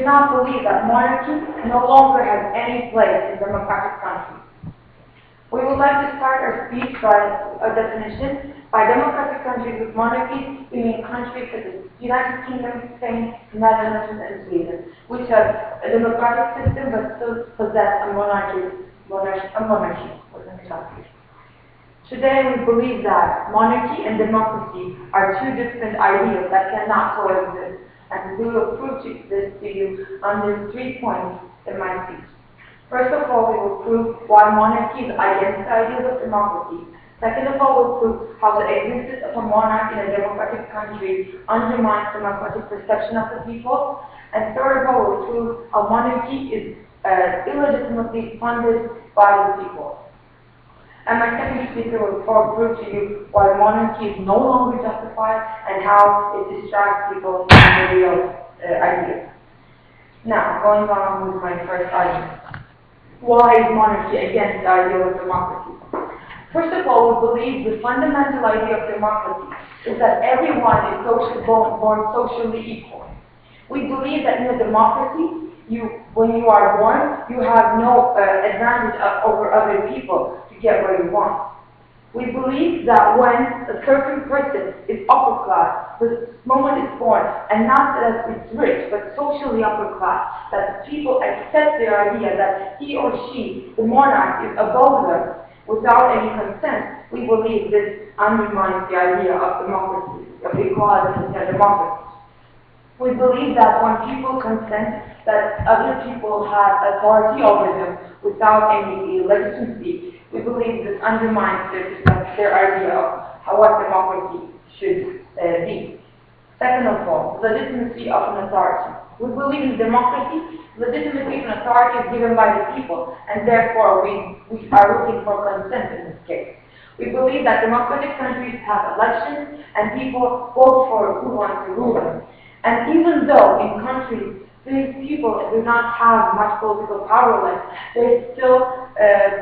not believe that monarchy no longer has any place in democratic countries. We would like to start our speech by a definition. By democratic countries with monarchies, we mean countries such as the United Kingdom, Spain, the Netherlands, and Sweden, which have a democratic system but still possess a monarchy. Today we believe that monarchy and democracy are two different ideas that cannot coexist, and we will prove this to you under 3 points in my speech. First of all, we will prove why monarchy is against the ideas of democracy. Second of all, we'll prove how the existence of a monarch in a democratic country undermines democratic perception of the people. And third of all, we'll prove how monarchy is illegitimately funded by the people. And my second speaker will prove to you why monarchy is no longer justified and how it distracts people from the real ideas. Now, going on with my first argument. Why is monarchy against the idea of democracy? First of all, we believe the fundamental idea of democracy is that everyone is born socially equal. We believe that in a democracy, when you are born, you have no advantage over other people to get where you want. We believe that when a certain person is upper class, the moment is born, and not that it's rich, but socially upper class, that people accept their idea that he or she, the monarch, is above them without any consent, we believe this undermines the idea of democracy, of equality and democracy. We believe that when people consent, that other people have authority over them without any legitimacy, we believe this undermines their idea of what democracy should be. Second of all, legitimacy of an authority. We believe in democracy. Legitimacy of an authority is given by the people, and therefore we are looking for consent in this case. We believe that democratic countries have elections, and people vote for who wants to rule them. And even though in countries these people do not have much political power left, they're still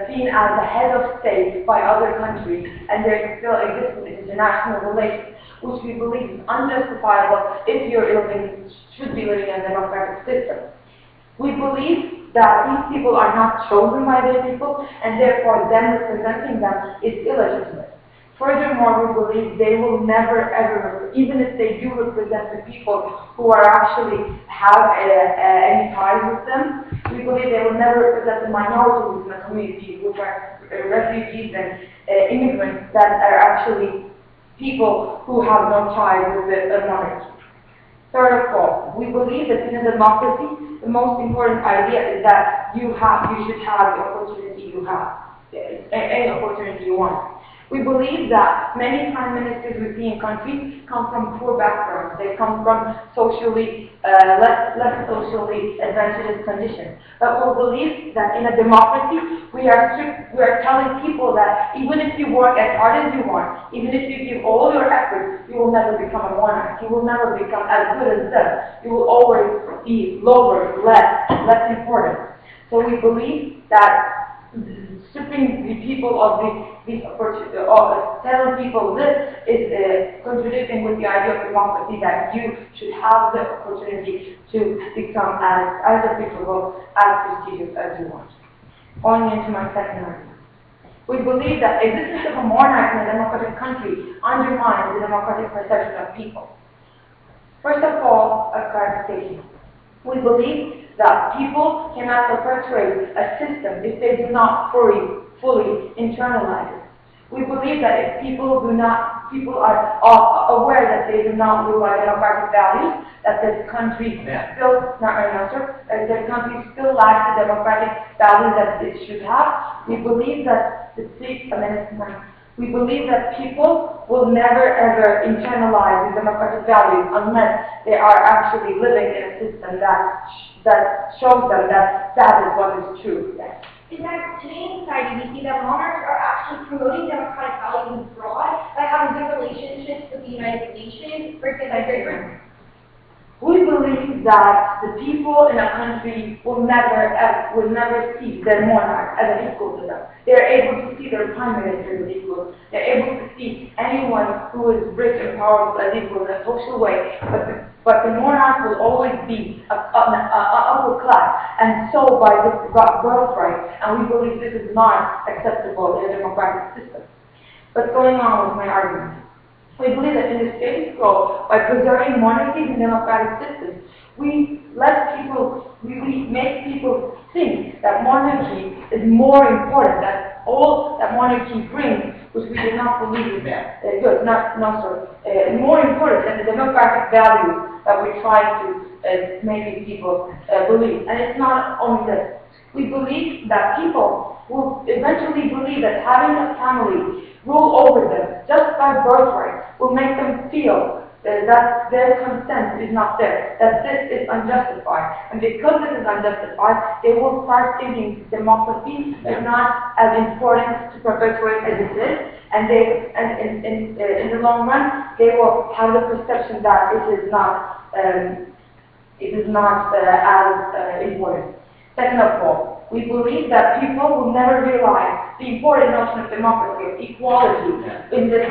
seen as the head of state by other countries, and there still exists international relations, which we believe is unjustifiable if should be living in a democratic system. We believe that these people are not chosen by their people, and therefore them representing them is illegitimate. Furthermore, we believe they will never ever, even if they do represent the people who are actually have any ties with them, we believe they will never represent the minorities in the community, which are refugees and immigrants that are actually people who have no ties with the monarchy. Third of all, we believe that in a democracy, the most important idea is that you should have the opportunity you have, any opportunity you want. We believe that many prime ministers we see in countries come from poor backgrounds. They come from socially less socially advantageous conditions. But we believe that in a democracy, we are telling people that even if you work as hard as you want, even if you give all your efforts, you will never become a monarch. You will never become as good as them. You will always be lower, less important. So we believe that stripping the people of these opportunities, telling people this is contradicting with the idea of democracy, that you should have the opportunity to become as reputable, as prestigious as you want. Going into my second argument. We believe that the existence of a monarch in a democratic country undermines the democratic perception of people. First of all, a clarification. We believe that people cannot perpetuate a system if they do not fully internalize it. We believe that if people are aware that they do not rule by democratic values, that this country still lacks the democratic values that it should have. We believe that we believe that people will never ever internalize the democratic values unless they are actually living in a system that shows them that is what is true. Yes. In fact, today in society, we see that monarchs are actually promoting democratic values abroad by having good relationships with the United Nations, for example. We believe that the people in a country will never see their monarch as an equal to them. They are able to see their time ministers as equals. They're able to see anyone who is rich and powerful as equals in a social way. But the monarch will always be upper class, and so by this birthright. And we believe this is not acceptable in a democratic system. But going on with my argument, we believe that in the status quo, by preserving monarchies and democratic systems, we make people think that monarchy is more important, that all that monarchy brings, which we do not believe is good, more important than the democratic values that we try to make people believe. And it's not only this. We believe that people will eventually believe that having a family rule over them just by birthright will make them feel that their consent is not there, that this is unjustified. And because this is unjustified, they will start thinking democracy is not as important to perpetuate as it is, and in the long run, they will have the perception that it is not as important. Second of all, we believe that people will never realize the important notion of democracy, of equality, in this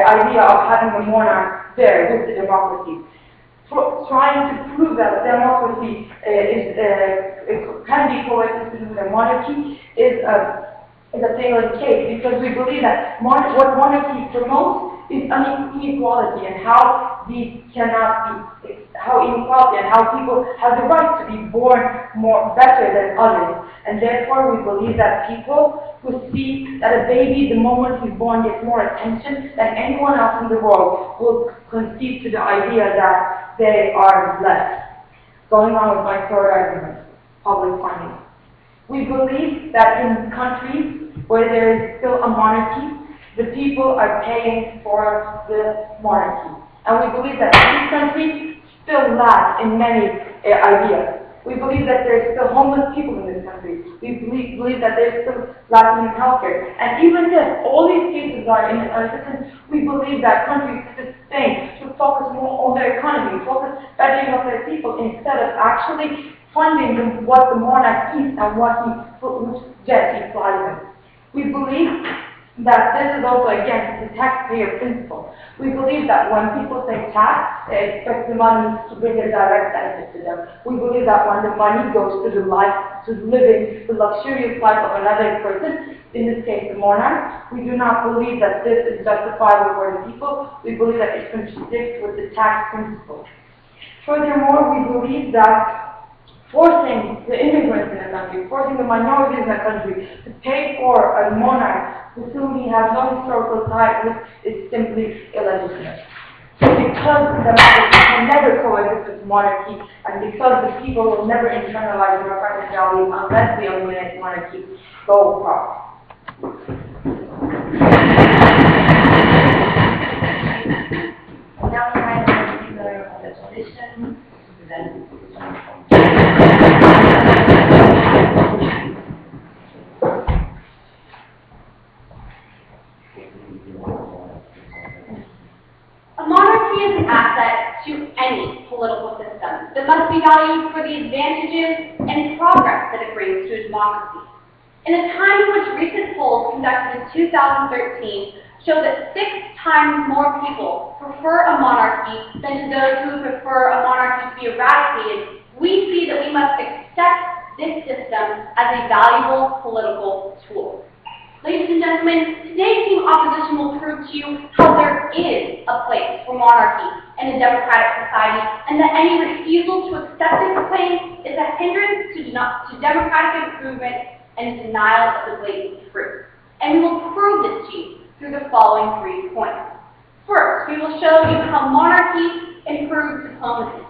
idea of having a monarch there with the democracy. Trying to prove that democracy can be coexistent with a monarchy is a failed case, because we believe that what monarchy promotes is inequality, and how inequality and how people have the right to be born better than others. And therefore we believe that people who see that a baby the moment he's born gets more attention than anyone else in the world will concede to the idea that they are less. Going on with my third argument, public funding. We believe that in countries where there is still a monarchy, the people are paying for the monarchy. And we believe that these countries still lack in many ideas. We believe that there are still homeless people in this country. We believe that there is still lacking in healthcare. And even if all these cases are innocent, we believe that countries such as Spain should focus more on their economy, focus bettering of their people, instead of actually funding what the monarch eats and which jet he flies in. We believe that this is also against the taxpayer principle. We believe that when people say tax, they expect the money to bring a direct benefit to them. We believe that when the money goes to living the luxurious life of another person, in this case the monarch, we do not believe that this is justifiable for the people. We believe that it contradicts with the tax principle. Furthermore, we believe that forcing the immigrants in the country, forcing the minorities in the country to pay for a monarch with whom he has no historical ties is simply illegitimate. Because democracy can never coexist with monarchy, and because the people will never internalize democratic values unless we eliminate monarchy, go far. Now we have a particular legislation to present. A monarchy is an asset to any political system that must be valued for the advantages and progress that it brings to a democracy. In a time in which recent polls conducted in 2013 show that 6 times more people prefer a monarchy than to those who prefer a monarchy to be eradicated, we see that we must accept this system as a valuable political tool. Ladies and gentlemen, today's team opposition will prove to you how there is a place for monarchy in a democratic society, and that any refusal to accept this claim is a hindrance to democratic improvement and denial of the blatant truth. And we will prove this to you through the following 3 points. First, we will show you how monarchy improves diplomacy.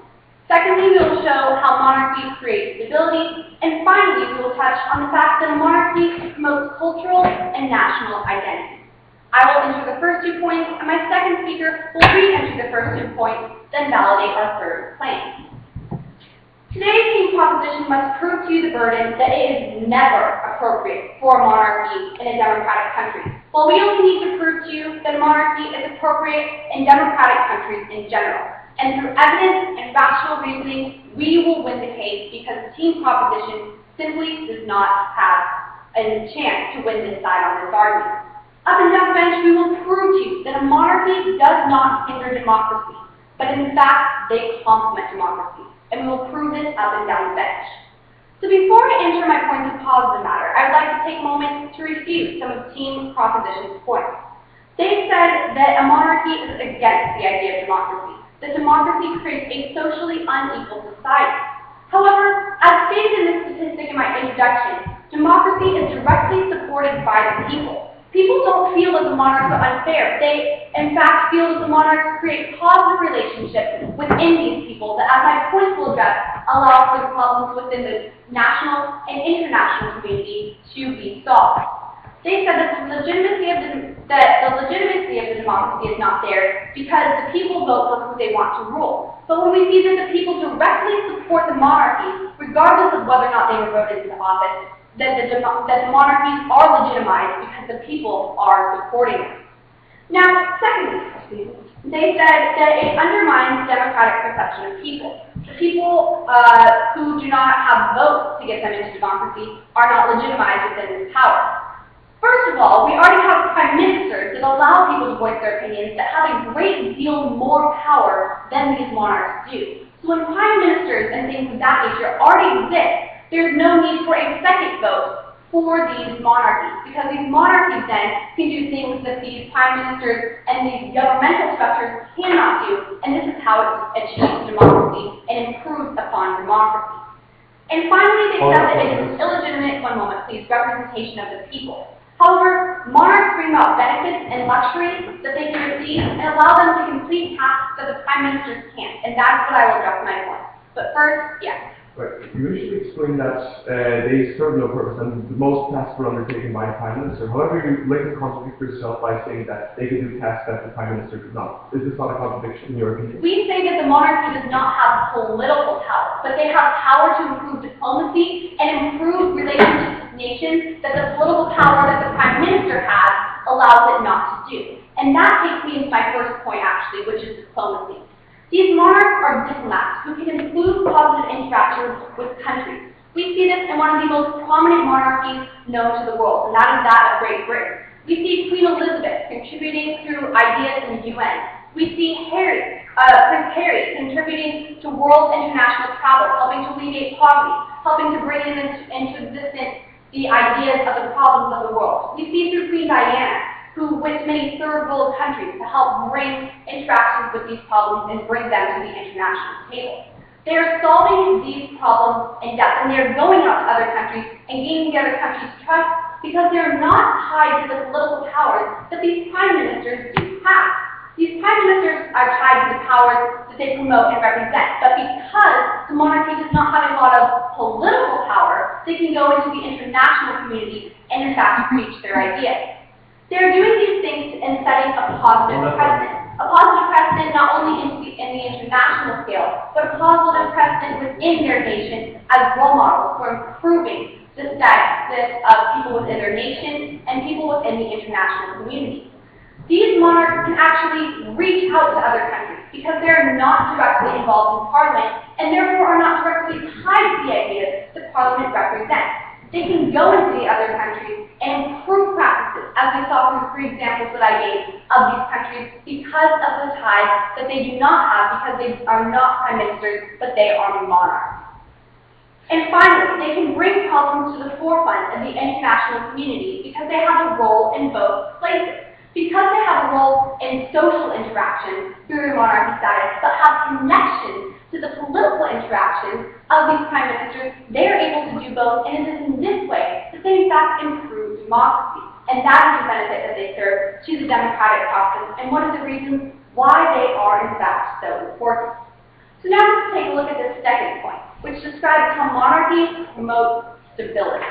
Secondly, we will show how monarchy creates stability. And finally, we will touch on the fact that a monarchy promotes cultural and national identity. I will enter the first 2 points, and my second speaker will re-enter the first 2 points, then validate our third claim. Today's team proposition must prove to you the burden that it is never appropriate for a monarchy in a democratic country. While we only need to prove to you that a monarchy is appropriate in democratic countries in general. And through evidence and rational reasoning, we will win the case, because the team proposition simply does not have a chance to win this side on this argument. Up and down the bench, we will prove to you that a monarchy does not hinder democracy, but in fact, they complement democracy, and we will prove this up and down the bench. So before I enter my points of positive matter, I would like to take a moment to refute some of Team Proposition's points. They said that a monarchy is against the idea of democracy, that democracy creates a socially unequal society. However, as stated in this statistic in my introduction, democracy is directly supported by the people. People don't feel that the monarchs are unfair. They, in fact, feel that the monarchs create positive relationships within these people that, as my points will address, allow for the problems within the national and international community to be solved. They said that the legitimacy of the democracy is not there because the people vote for who they want to rule. But when we see that the people directly support the monarchy, regardless of whether or not they were voted into office, that the monarchies are legitimized because the people are supporting them. Now, secondly, they said that it undermines democratic perception of people. The people who do not have votes to get them into democracy are not legitimized within this power. First of all, we already have prime ministers that allow people to voice their opinions that have a great deal more power than these monarchs do. So when prime ministers and things of that nature already exist, there's no need for a second vote for these monarchies, because these monarchies then can do things that these prime ministers and these governmental structures cannot do, and this is how it achieves democracy and improves upon democracy. And finally, they said that it is illegitimate, one moment please, representation of the people. However, monarchs bring about benefits and luxuries that they can receive and allow them to complete tasks that the prime ministers can't, and that's what I will address in my point. But first, yes. Right. You initially explained that they serve no purpose and most tasks were undertaken by the Prime Minister. However, you later contradict yourself by saying that they can do tasks that the Prime Minister could not. Is this not a contradiction in your opinion? We say that the monarchy does not have political power, but they have power to improve diplomacy and improve relationships with nations that the political power that the Prime Minister has allows it not to do. And that takes me into my first point, actually, which is diplomacy. These monarchs are diplomats who can improve positive interactions with countries. We see this in one of the most prominent monarchies known to the world, and that is that of Great Britain. We see Queen Elizabeth contributing through ideas in the UN. We see Prince Harry contributing to world international travel, helping to alleviate poverty, helping to bring into existence the ideas of the problems of the world. We see through Queen Diana, who went to many third world countries to help bring interactions with these problems and bring them to the international table. They are solving these problems in depth, and they are going out to other countries and gaining the other countries' trust because they are not tied to the political powers that these prime ministers do have. These prime ministers are tied to the powers that they promote and represent, but because the monarchy does not have a lot of political power, they can go into the international community and in fact preach their ideas. They are doing these things and setting a positive precedent. A positive precedent not only in the international scale, but a positive precedent within their nation as role models for improving the status of people within their nation and people within the international community. These monarchs can actually reach out to other countries because they are not directly involved in Parliament and therefore are not directly tied to the ideas that Parliament represents. They can go into the other countries and improve practices, as we saw from the three examples that I gave of these countries, because of the ties that they do not have, because they are not prime ministers, but they are monarchs. And finally, they can bring problems to the forefront of the international community because they have a role in both places. Because they have a role in social interactions through their monarchy status, but have connections to the political interactions of these prime ministers, they are able to do both, and it is in this way that they in fact improve democracy. And that is the benefit that they serve to the democratic process, and one of the reasons why they are in fact so important. So now let's take a look at this second point, which describes how monarchies promote stability.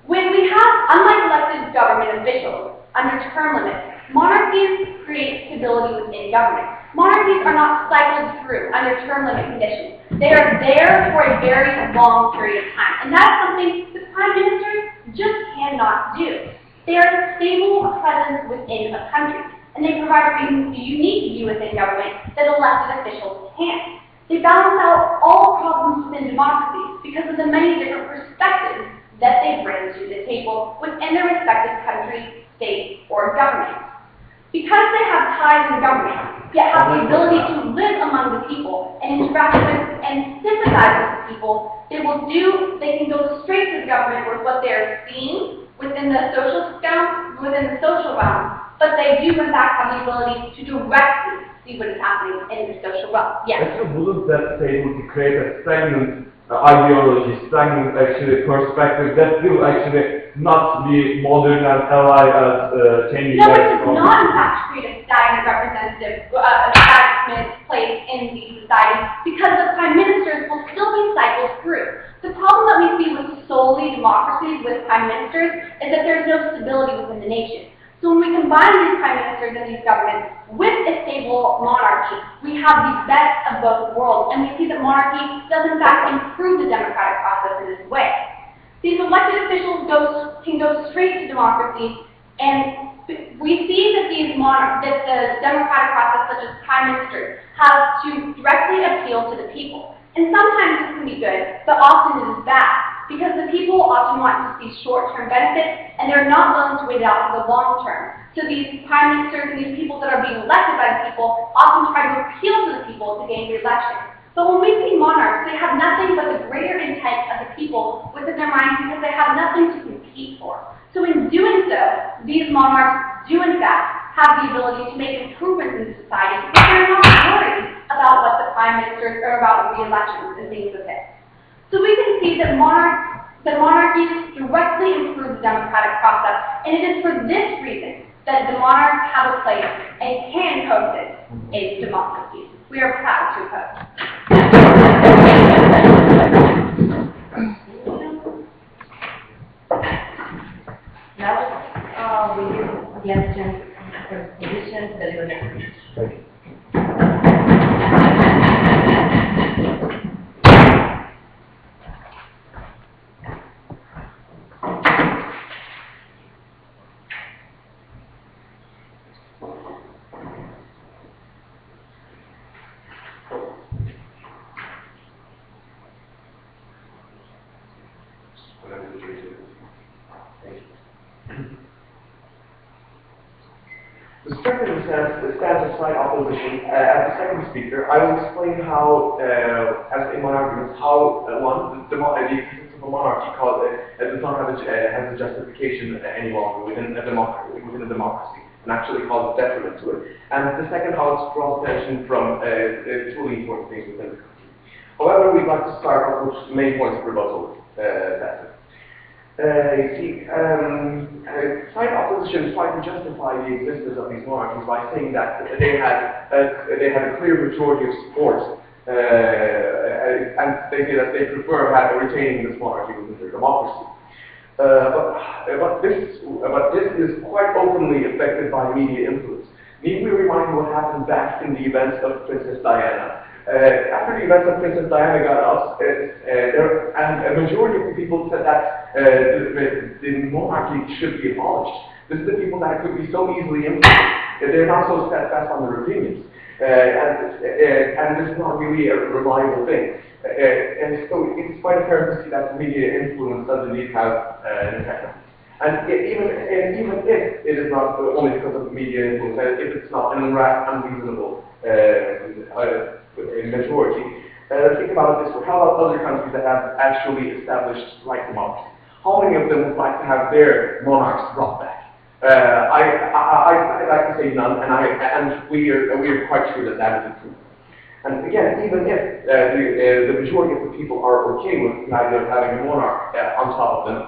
When we have, unlike elected government officials, under term limits, monarchies create stability within government. Monarchies are not cycled through under term limit conditions. They are there for a very long period of time, and that's something the prime ministers just cannot do. They are a stable presence within a country, and they provide a unique view within government that elected officials can't. They balance out all problems within democracy because of the many different perspectives that they bring to the table within their respective country, state, or government. Because they have ties in government, yet have the ability to live among the people and interact with and sympathize with the people, they can go straight to the government with what they're seeing within the social system, within the social realm, but they do in fact have the ability to directly see what is happening in the social realm. Yes. Actually, wouldn't that say would create a stagnant ideology, stagnant actually perspective that will actually not be modern and ally as changing? No, it does not in fact create a stagnant representative, a stagnant place in the society, because the prime ministers will still be cycled through. The problem that we see with solely democracies with prime ministers is that there's no stability within the nation. So when we combine these prime ministers and these governments with a stable monarchy, we have the best of both worlds, and we see that monarchy does in fact improve the democratic process in this way. These elected officials can go straight to democracy, and we see that that the democratic process, such as prime ministers, has to directly appeal to the people. And sometimes this can be good, but often it is bad, because the people often want to see short-term benefits, and they're not willing to wait it out for the long term. So these prime ministers and these people that are being elected by the people often try to appeal to the people to gain re-election. But when we see monarchs, they have nothing but the greater intent of the people within their minds, because they have nothing to compete for. So in doing so, these monarchs do in fact have the ability to make improvements in society, but they're not worried about what the prime ministers or about re-elections and things of this. So we can see that monarchies directly improve the democratic process, and it is for this reason that the monarchs have a place and can coexist in democracies. We are proud to oppose. Now, we give the answer for position delivery. Thank you. The second stands aside opposition. As the second speaker, I will explain how, as in my arguments, how the existence of a monarchy does not have a justification any longer within a democracy, and actually causes detriment to it. And the second, how it draws attention from truly important things within the country. However, we'd like to start off with the main points of rebuttal. Side opposition tried to justify the existence of these monarchies by saying that they had a clear majority of support, and they say that they prefer retaining this monarchy within their democracy. But this is quite openly affected by media influence. Need we remind you what happened back in the events of Princess Diana? After the events of Princess Diana got out, and a majority of the people said that the monarchy should be abolished. This is the people that could be so easily influenced. They're not so steadfast on their opinions. And this is not really a reliable thing. And so it's quite apparent to see that media influence does indeed have an effect. And even if it is not only because of media influence, if it's not an unreasonable majority, think about it this way. How about other countries that have actually established right democracy? How many of them would like to have their monarchs brought back? I'd like to say none, and we are quite sure that that is the truth. And again, even if the majority of the people are okay with the idea of having a monarch on top of them,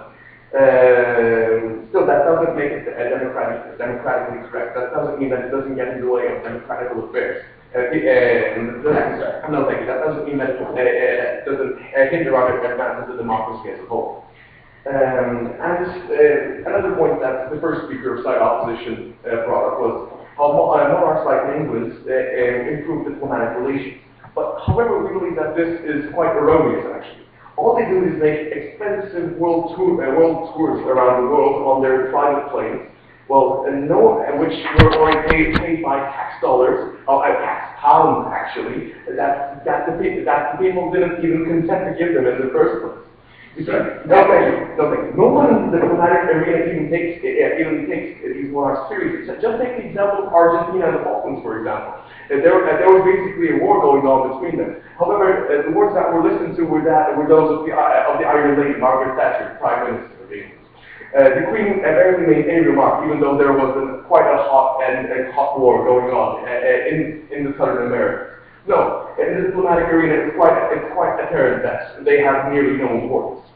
still that doesn't make it democratically correct. That doesn't mean that it doesn't get in the way of democratic affairs. No, thank you. That doesn't mean that it doesn't hinder our advances of democracy as a whole. Another point that the first speaker of side opposition brought up was how monarchs like England improve diplomatic relations. But however, we believe that this is quite erroneous actually. All they do is make expensive world tours around the world on their private planes. Well, which were already paid by tax dollars, tax pounds actually, that the people didn't even consent to give them in the first place. You see, no thank you, no thank you. No one in the diplomatic arena even takes these monarchs seriously. So just take the example of Argentina and the Falklands, for example. There was basically a war going on between them. However, the words that were listened to were those of the Iron Lady, Margaret Thatcher, Prime Minister of England. The Queen barely made any remark, even though there was quite a hot war going on in the Southern Americas. No, in the diplomatic arena, it's quite apparent that they have nearly no importance.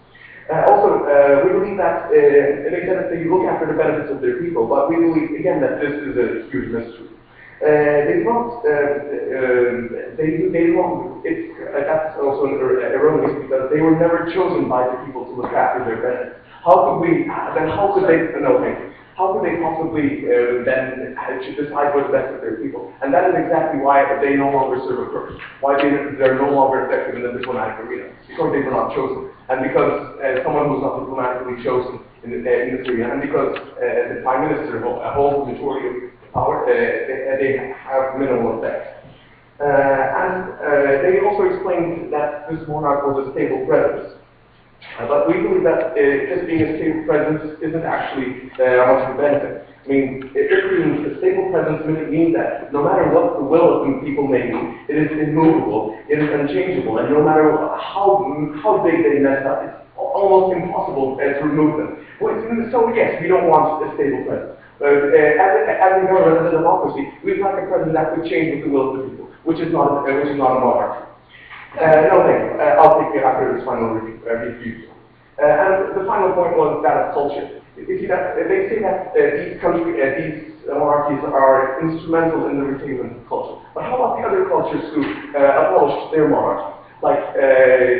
We believe that they said that they look after the benefits of their people, but we believe again that this is a huge mystery. That's also erroneous because they were never chosen by the people to look after their benefits. How could they possibly then decide what's best for their people? And that is exactly why they no longer serve a purpose. Why they're no longer effective in the diplomatic arena. Because they were not chosen. And because someone who was not diplomatically chosen in this arena, and because the Prime Minister holds the majority of power, they have minimal effect. They also explained that this monarch was a stable presence. But we believe that just being a stable presence isn't actually much of a benefit. I mean, a stable presence means that no matter what the will of the people may be, it is immovable, it is unchangeable, and no matter how big they mess up, it's almost impossible to remove them. So yes, we don't want a stable presence. As a government, as a democracy, we'd like a president that would change with the will of the people, which is not a monarchy. No, thank you. I'll take you after this final review. And the final point was that of culture. You see that they say that these monarchies are instrumental in the retainment of culture. But how about the other cultures who abolished their monarchy? Like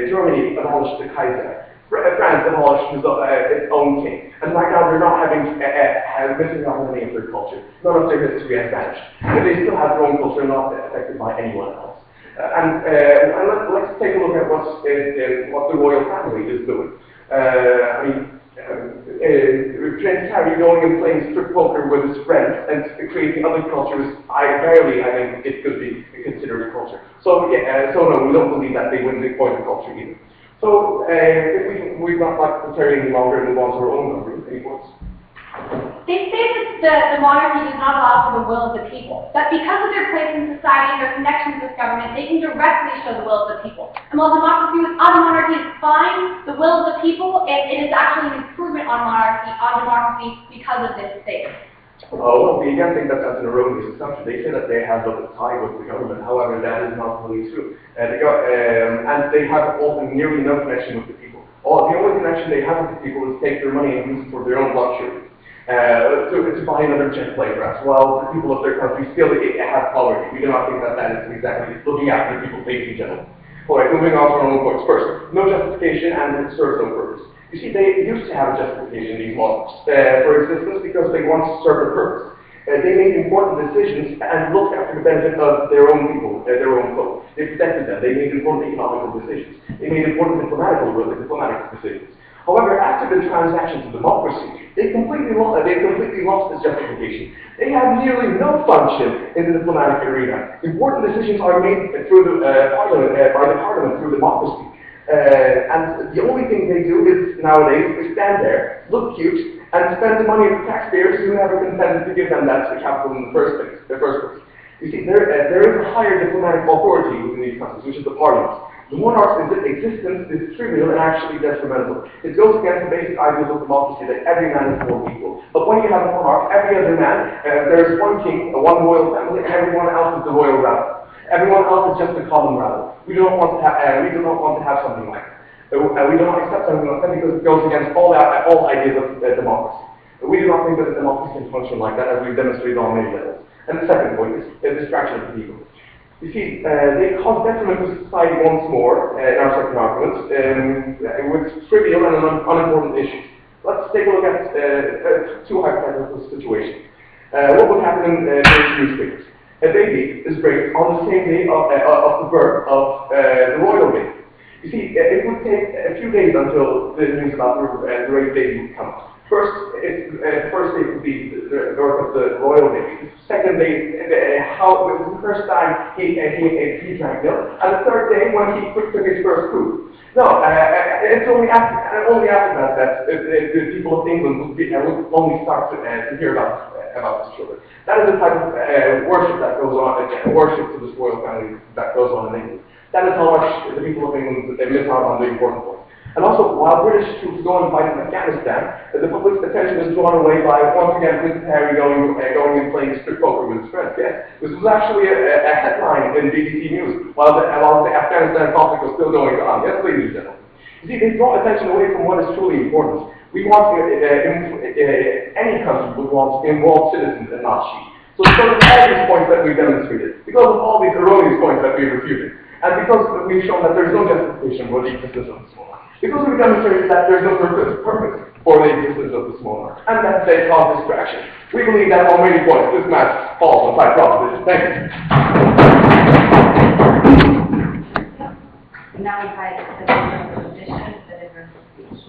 Germany abolished the Kaiser. France abolished its own king. And right now they're not missing out on any of their culture. None of their history has vanished. But they still have their own culture, not affected by anyone else. Let's take a look at what the royal family is doing. Prince Harry going and playing strip poker with his friends and creating other cultures, I think it could be considered a culture. So no, we don't believe that they wouldn't exploit the culture either. So if we'd not like to tarry any longer and move on to our own numbers, any points? They say that the monarchy does not allow for the will of the people, that because of their place in society and their connections with government, they can directly show the will of the people. And while democracy without a monarchy is fine, the will of the people, it is actually an improvement on democracy because of this state. Well, we again think that that's an erroneous assumption. They say that they have a tie with the government. However, that is not really true. And they have nearly no connection with the people. The only connection they have with the people is take their money and use it for their own luxury. To buy another jet plane, perhaps. Well, the people of their country still have poverty. We do not think that is exactly looking after people, ladies and gentlemen. Alright, moving on to our own points. First, no justification and it serves no purpose. You see, they used to have a justification, these monarchs, for existence because they wanted to serve a purpose. They made important decisions and looked after the benefit of their own people, their own folk. They protected them. They made important economical decisions. They made important diplomatic decisions. However, after the transaction to democracy, they completely lost this justification. They have nearly no function in the diplomatic arena. Important decisions are made through the parliament, through democracy. And the only thing they do is, nowadays, is stand there, look cute, and spend the money of the taxpayers who never consented to give them that capital in the first place. You see, there is a higher diplomatic authority within these countries, which is the parliament. The monarch's existence is trivial and actually detrimental. It goes against the basic ideals of democracy that every man is born equal. But when you have a monarch, every other man, there's one king, one royal family, and everyone else is the royal rabble. Everyone else is just a common rabble. We do not want to have something like that. We do not accept something like that because it goes against all ideas of democracy. We do not think that a democracy can function like that, as we've demonstrated on many levels. And the second point is a distraction of the people. You see, they cause detriment to society once more, in our second argument, with trivial and unimportant issues. Let's take a look at two hypothetical situations. What would happen in those newspapers? A baby is raised on the same day of the birth of the royal baby. You see, it would take a few days until the news about the raised baby would come out. First, it would be the birth of the royal baby. Secondly, how it was the first time he drank milk. And the third day when he took his first food. No, it's only after that the people of England would only start to hear about his children. That is the type of worship that goes on, worship to this royal family that goes on in England. That is how much the people of England miss out on the important point. And also, while British troops go and fight in Afghanistan, the public's attention is drawn away by, once again, Prince Harry going and playing strip poker with his friends. Yes, this was actually a headline in BBC News while the Afghanistan conflict was still going on. Yes, ladies and gentlemen. You see, they draw attention away from what is truly important. We want any country would want involved citizens and not sheep. So because of all these points that we've demonstrated, because of all these erroneous points that we've refuted, and because we've shown that there is no justification for the existence of the small monarch, because we've demonstrated that there is no purpose for the existence of the small monarch, and that they cause distraction, we believe that on many points this match falls on side proposition. Thank you. Now we invite the position to deliver the speech.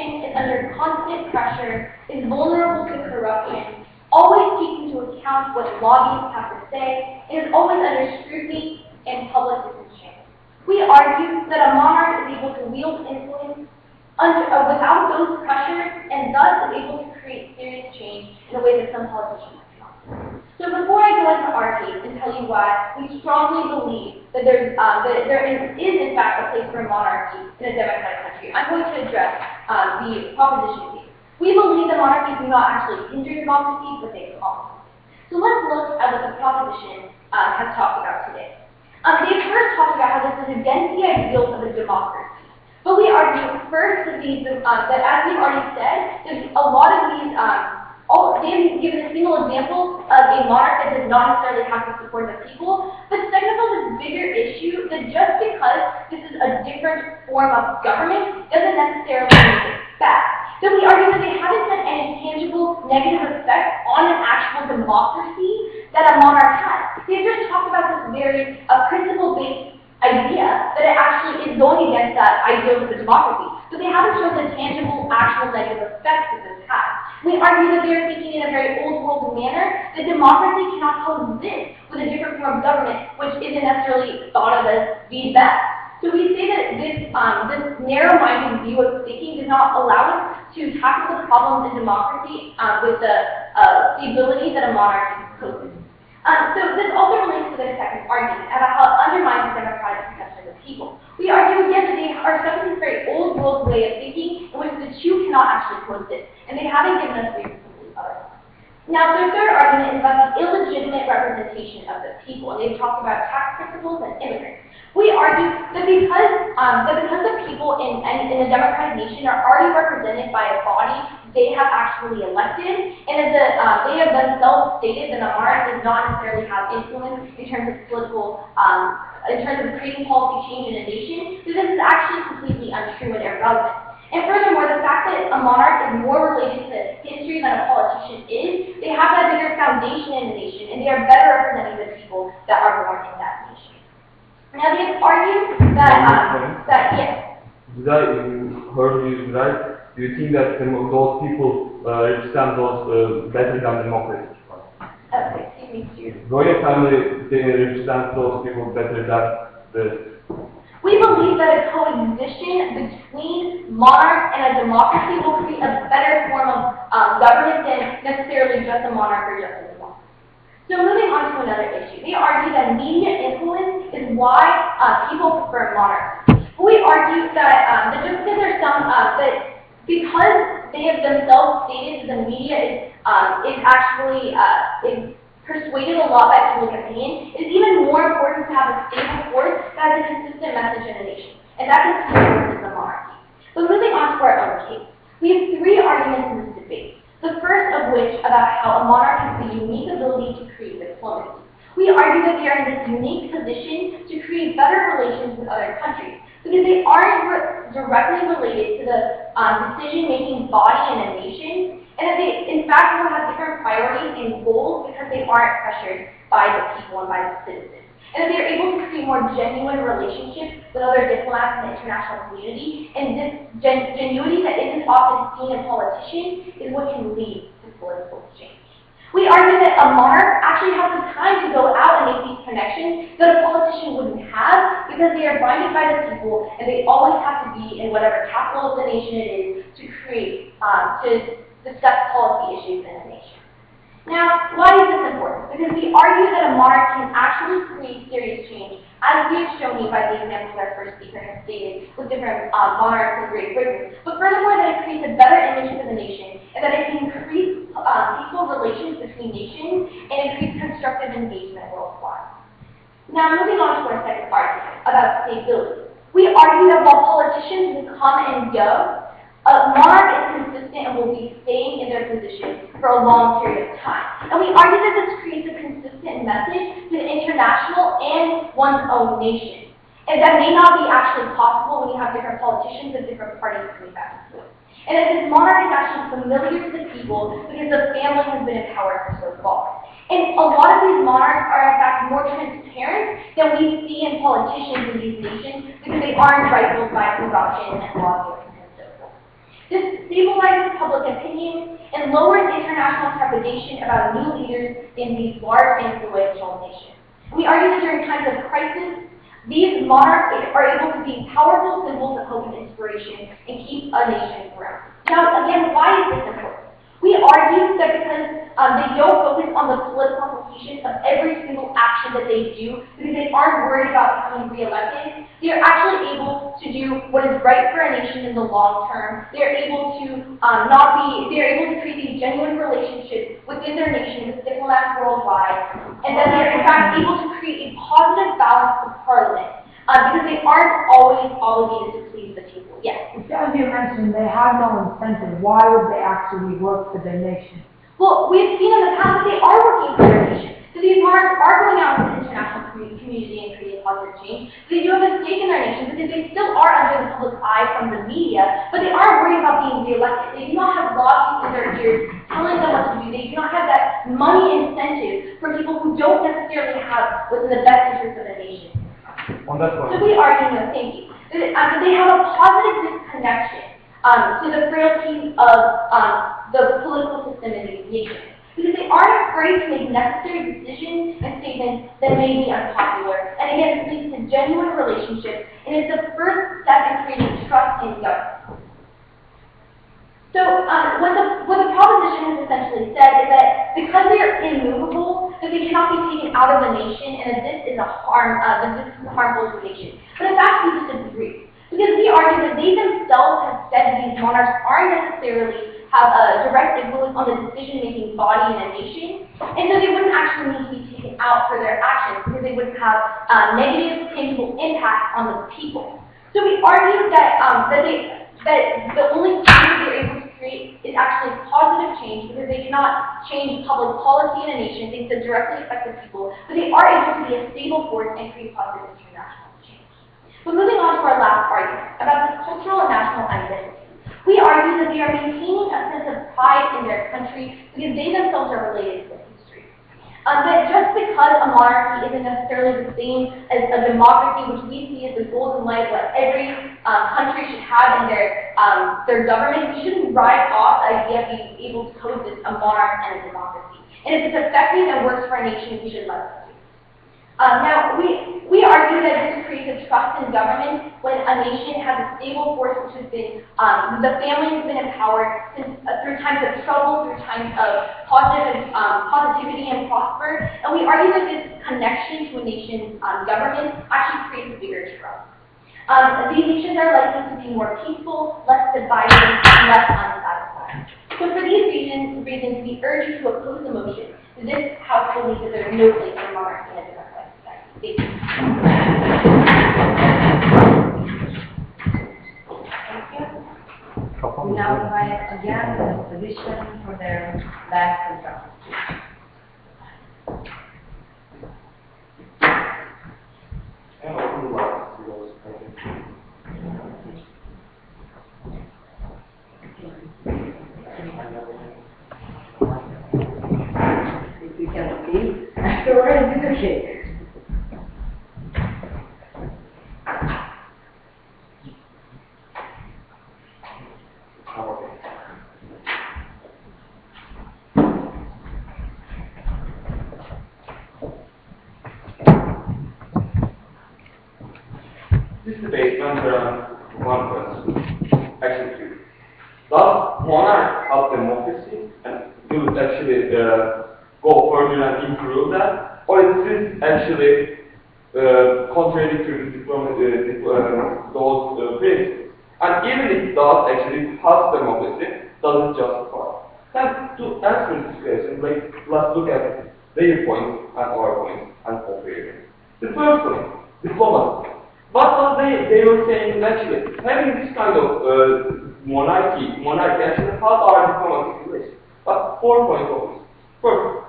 Is under constant pressure, is vulnerable to corruption, always takes into account what lobbyists have to say, and is always under scrutiny and public decision. We argue that a monarch is able to wield influence without those pressures, and thus is able to create serious change in a way that some politicians cannot. So before I go into our case and tell you why we strongly believe that there is in fact a place for a monarchy in a democratic country, I'm going to address the proposition case. We believe that monarchies do not actually hinder democracy, but they complement. So let's look at what the proposition has talked about today. They first talked about how this is against the ideals of a democracy. But we argue first that that as we've already said, there's a lot of these they've given a single example of a monarch that does not necessarily have to support the people. But second of all, this bigger issue that just because this is a different form of government doesn't necessarily make it bad. So we argue that they haven't had any tangible negative effect on an actual democracy that a monarch has. They've just talked about this very principle-based idea that it actually is going against that ideal of a democracy. But they haven't shown the tangible, actual negative effects that this has. We argue that they are thinking in a very old-world manner that democracy cannot coexist with a different form of government, which isn't necessarily thought of as the best. So we say that this narrow-minded view of thinking does not allow us to tackle the problems in democracy with the ability that a monarchy poses. So this also relates to the second argument about how it undermines the democratic conception of the people. We argue again that they are stuck in this very old-world way of thinking in which the two cannot actually coexist, and they haven't given us reasons to believe otherwise. Now, their third argument is about the illegitimate representation of the people, and they've talked about tax principles and immigrants. We argue that because the people in a democratic nation are already represented by a body they have actually elected, and as they have themselves stated that a monarch does not necessarily have influence in terms of political, in terms of creating policy change in a nation, so this is actually completely untrue and irrelevant. And furthermore, the fact that a monarch is more related to history than a politician is, they have that bigger foundation in the nation, and they are better representing the people that are born in that nation. Now, they've argued that yes. Did I heard you right? Do you think that those people represent those better than democracy? Excuse me, Stu. Royal family represent those people better than the... We believe that a coexistence between monarch and a democracy will create a better form of government than necessarily just a monarch or just a democracy. So moving on to another issue, they argue that media influence is why people prefer monarchs. We argue that just because there's some because they have themselves stated that the media is actually persuaded a lot by public opinion, it is even more important to have a stable force that has a consistent message in a nation. And that consistent is the monarchy. But moving on to our own case, we have three arguments in this debate. The first of which about how a monarch has the unique ability to create diplomacy. We argue that they are in this unique position to create better relations with other countries because they aren't directly related to the decision-making body in a nation, and that they, in fact, will have different priorities and goals because they aren't pressured by the people and by the citizens. And they are able to create more genuine relationships with other diplomats in the international community, and this genuity that isn't often seen in politicians is what can lead to political change. We argue that a monarch actually has the time to go out and make these connections that a politician wouldn't have because they are blinded by the people and they always have to be in whatever capital of the nation it is to create, to discuss policy issues in a nation. Now, why is this important? Because we argue that a monarch can actually create serious change, as we have shown you by the examples our first speaker has stated with different monarchs in Great Britain. But furthermore, that it creates a better image for the nation, and that it can increase peaceful relations between nations and increase constructive engagement worldwide. Now, moving on to our second argument about stability. We argue that while politicians will come and go, a monarch is consistent and will be staying in their position for a long period of time. And we argue that this creates a consistent message to the international and one's own nation. And that may not be actually possible when you have different politicians and different parties coming back and forth. And that this monarch is actually familiar to the people because the family has been in power for so long. And a lot of these monarchs are in fact more transparent than we see in politicians in these nations because they aren't rifled by corruption and lawsuits. This stabilizes public opinion and lowers international trepidation about new leaders in these large influential nations. We argue that during times of crisis, these monarchs are able to be powerful symbols of hope and inspiration and keep a nation grounded. Now, again, why is this important? We argue that because they don't focus on the political implications of every single action that they do, because they aren't worried about becoming reelected, they are actually able to do what is right for a nation in the long term. They are able to they are able to create these genuine relationships within their nation with diplomats worldwide, and that they are in fact able to create a positive balance of parliament, because they aren't always obligated to please the people. Yes? As you mentioned, they have no incentive. Why would they actually work for their nation? Well, we've seen in the past that they are working for their nation. So these monarchs are going out into the international community and creating positive change. They do have a stake in their nation because they still are under the public eye from the media, but they aren't worried about being reelected. They do not have lobbies in their ears telling them what to do. They do not have that money incentive for people who don't necessarily have what's in the best interest of the nation. On that point. So we argue, thank you, that they have a positive disconnection to the frailties of the political system in these nations. Because they aren't afraid to make necessary decisions and statements that may be unpopular. And again, this leads to genuine relationships, and it's the first step in creating trust in government. So what the proposition has essentially said is that because they are immovable, that they cannot be taken out of the nation, and that this is harmful to the nation. But in fact, we disagree. Because we argue that they themselves have said that these monarchs aren't necessarily have a direct influence on the decision-making body in a nation, and so they wouldn't actually need to be taken out for their actions because they wouldn't have negative, tangible impact on the people. So we argue that that the only change they're able to create is actually positive change because they cannot change public policy in a nation, things that directly affect the people, but they are able to be a stable force and create positive international change. But moving on to our last argument about this cultural and national identity. We argue that they are maintaining a sense of pride in their country because they themselves are related to history. That just because a monarchy isn't necessarily the same as a democracy, which we see as the golden light what every country should have in their government, we shouldn't write off the idea of being able to coexist a monarch and a democracy. And if it's effective and works for a nation, we should let it do. Now, we argue that this creates a trust in government when a nation has a stable force which has been, the family has been empowered since, through times of trouble, through times of positivity and prosper. And we argue that this connection to a nation's government actually creates a bigger trust. These nations are likely to be more peaceful, less divided, and less unsatisfied. So for these reasons, we urge you to oppose the motion This House believes that there is no place for monarchy in a democratic society. Thank you. Thank you. We now invite again the opposition for their last address. If you can speak afterwards, it's okay. This debate centers around one question, actually two. Does monarch have democracy and will it actually go further and improve that? Or is this actually contradictory to those principles? And even if it does actually pass democracy, does it justify? And to answer this question, let's look at their points and our points and compare them. The first point, diplomacy. What was they were saying is actually having this kind of monarchy actually help our diplomatic relations. But 4 points of this. First,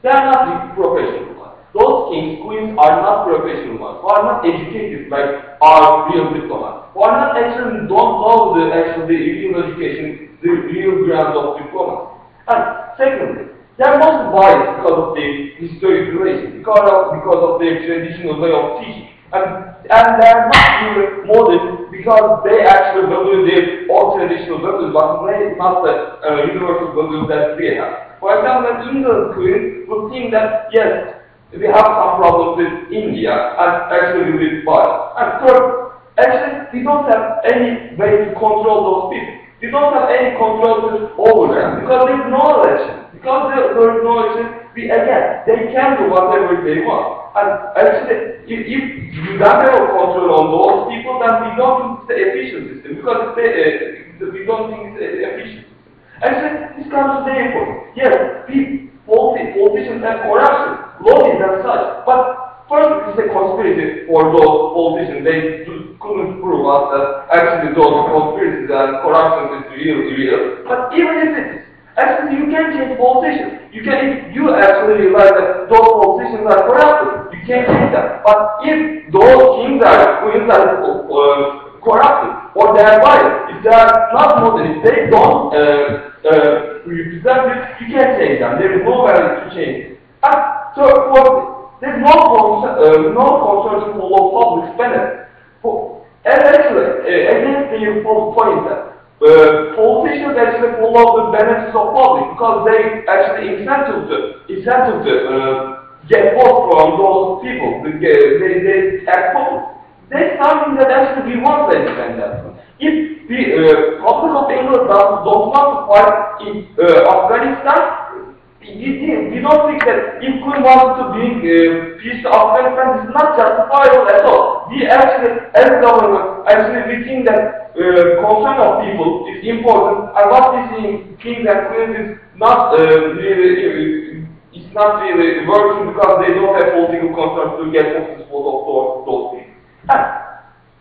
they are not professional ones. Those kings, queens are not professional ones, who are not educated like our real diplomats, who are not actually don't know the real education, the real grounds of diplomacy. And secondly, they are most biased because of their historic relations, because of their traditional way of teaching. And they are not really modern because they actually value their old traditional values, but not the universal values that we have. For example, an England queen would think that, yes, we have some problems with India and actually with bias. And third, actually, we don't have any way to control those people. We don't have any control over them because there is no election. Because there is no election, they can do whatever they want. And actually, if you don't have control on those people, then we don't think it's an efficient system. Because we don't think it's an efficient system. Actually, this comes to the point. Yes, politicians have corruption, lobbies and such. But first, it's a conspiracy for those politicians. They couldn't prove us that actually those conspiracies and corruption is real. But even if it is, actually, you can change politicians. If you actually realize that those politicians are corrupted, you can change them. But if those kings or queens are corrupted, or they are biased, if they are not modern, if they don't represent it, you can't change them. There is no value to change it. And so, there is no concern to follow public spending. And actually, against the point that politicians actually follow the benefits of public because they actually incentive to get votes from those people. They act public. That's something that actually we want to extend that. If the public of England don't want to fight in Afghanistan, we don't think that if we want to bring peace to Afghanistan, this is not justifiable at all. We actually, as government, we think that concern of people is important, and what we see in kings and queens is not it's not really working because they don't have political concerns to get off the spot of those things. And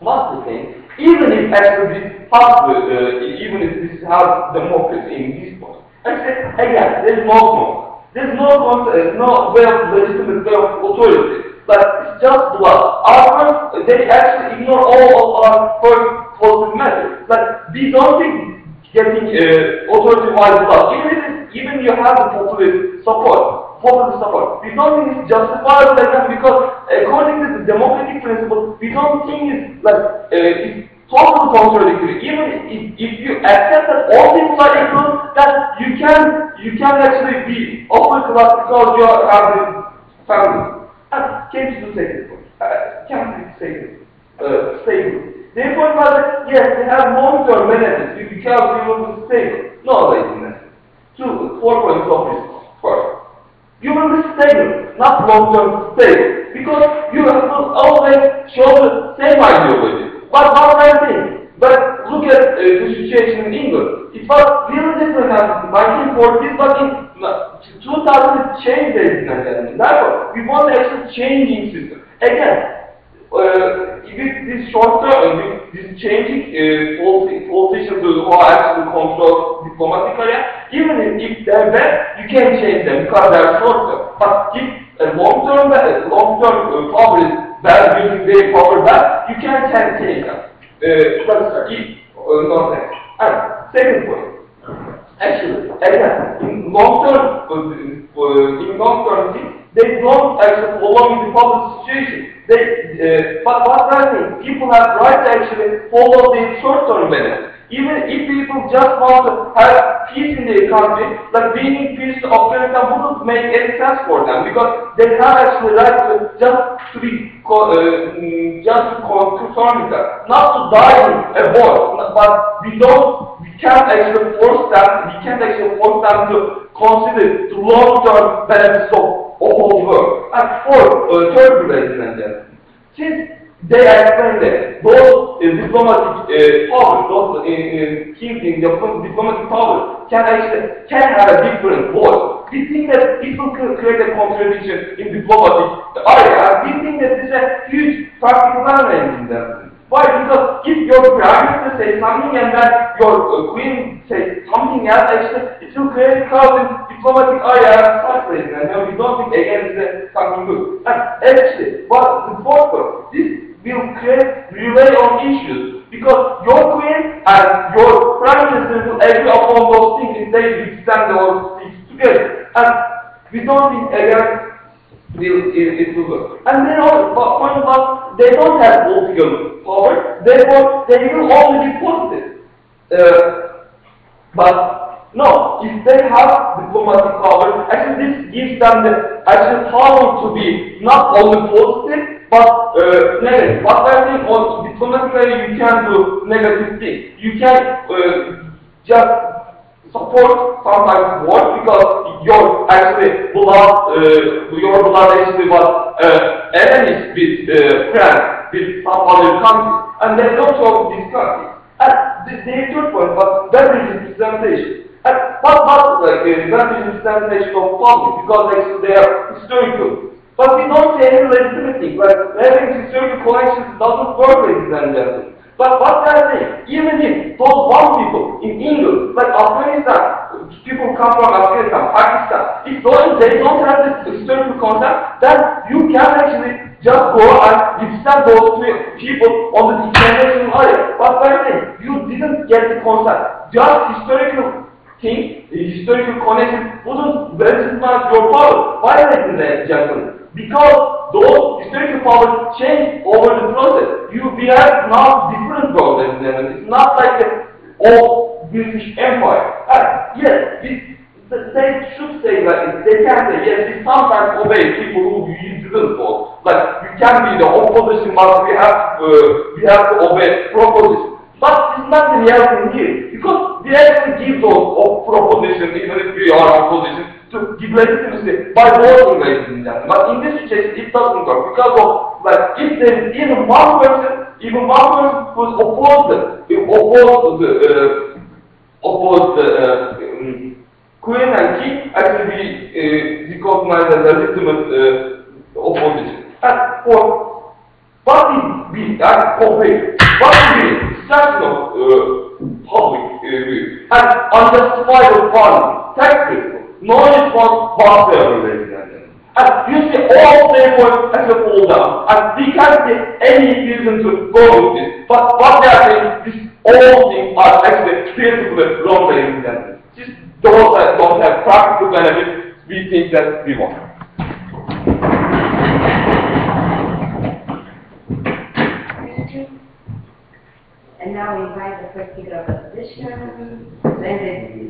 what's the thing? Even if actually even if this has democracy in this point, actually, again, there's no control. There's no way of legitimate way of authority. But it's just blood. They actually ignore all of our first positive measures. But we don't think getting authority-wise blood, even you have the popular support, we don't think it's justifiable because according to the democratic principle, we don't think it's totally contradictory. Even if you accept that all people are equal, that you can actually be upper class because you have the family. And came to the second point. Stable. Their point was that yes, they have long-term benefits because we will be stable. No, laziness. 4 points of this. First, you will be stable, not long-term stable, because you will always show the same ideology. But one other thing, but look at the situation in England. It was really different in the 1940s, but in 2000 changed, ladies and gentlemen. Therefore, we want to actually changing system. Again, with this short term, with this changing politicians who are actually control diplomatic area, even if they're bad, you can change them because they're short term. But if a long term power is bad, using their power bad, you can't change them. Nonsense. And second point. Actually, again, in long term things, they don't actually follow the public situation. But what I think, people have right to actually follow the short-term benefits. Even if people just want to have peace in their country, like being peace to Afghanistan wouldn't make any sense for them because they have actually right to just be concerned with that, not to die in a war. But we can't actually force them to consider the long-term benefits of all the world. And for third, ladies and gentlemen, since they explain that those diplomatic powers, those keeping the diplomatic power can have a different voice. We think that it will create a contradiction in diplomatic area. We think that this is a huge practical advantage in that. Why? Because if your prime minister says something and then your queen says something else, actually it will create chaos in diplomatic area and we don't think again it's something good. And actually, but the fourth point, this will relay on issues because your queen and your prime minister will agree upon those things if they withstand those things together. And we don't think again it will work. And then point about they don't have political power, therefore they will only be positive. But no, if they have diplomatic power, actually this gives them the actual power to be not only positive but negative. But I think on diplomatic level you can do negative things. You can just support sometimes war because your actually blood actually was enemies with friends with some other countries, and they don't show this country. And the third point was better representation. And not like better representation of public because actually they are historical. But we don't say any legitimate thing, like having historical connections doesn't work, ladies and gentlemen. But what they are saying, even if those one people in England, like Afghanistan, people come from Afghanistan, Pakistan, if they don't have this historical concept, then you can actually just go and represent those people on the international area. But what I'm saying, you didn't get the concept. Just historical thing, the historical connection wouldn't legitimize your power. Why, ladies and gentlemen? Because those historical powers change over the process. We have now different world, ladies and gentlemen. It's not like the old British Empire. Yes, they should say that. They can say, yes, we sometimes obey people who we didn't vote. Like, we can be the opposition, but we have to obey proposition. But it's not the reality here. Because we actually give those propositions, even if we are opposition, to give legitimacy by voting, ladies and gentlemen. But in this case, it doesn't work because of, like, if there is even one person who's opposed queen and king, actually be recognized as a legitimate opposition. And for what is being compared, what is the section of public view and unjustifiable funding, tax principle, no response whatsoever, ladies and gentlemen. And you see all frameworks as a fall down, and we can't see any reason to go with this. But what they are saying, all things are actually principally wrong, ladies and gentlemen. Just those that don't have practical benefits, we think that we want. And now we invite the first speaker of the opposition to present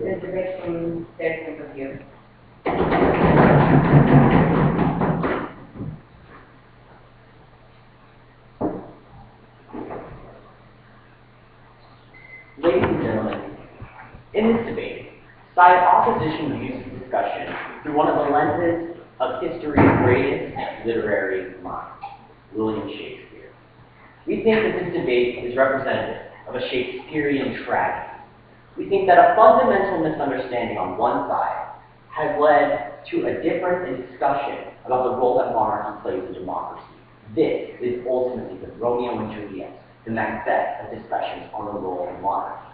the debate from their point of view. Ladies and gentlemen, in this debate, side opposition views the discussion through one of the lenses of history's greatest literary mind, William Shakespeare. We think that this debate is representative of a Shakespearean tragedy. We think that a fundamental misunderstanding on one side has led to a difference in discussion about the role that monarchy plays in democracy. This is ultimately the Romeo and Juliet, the Macbeth of discussions on the role of monarchy.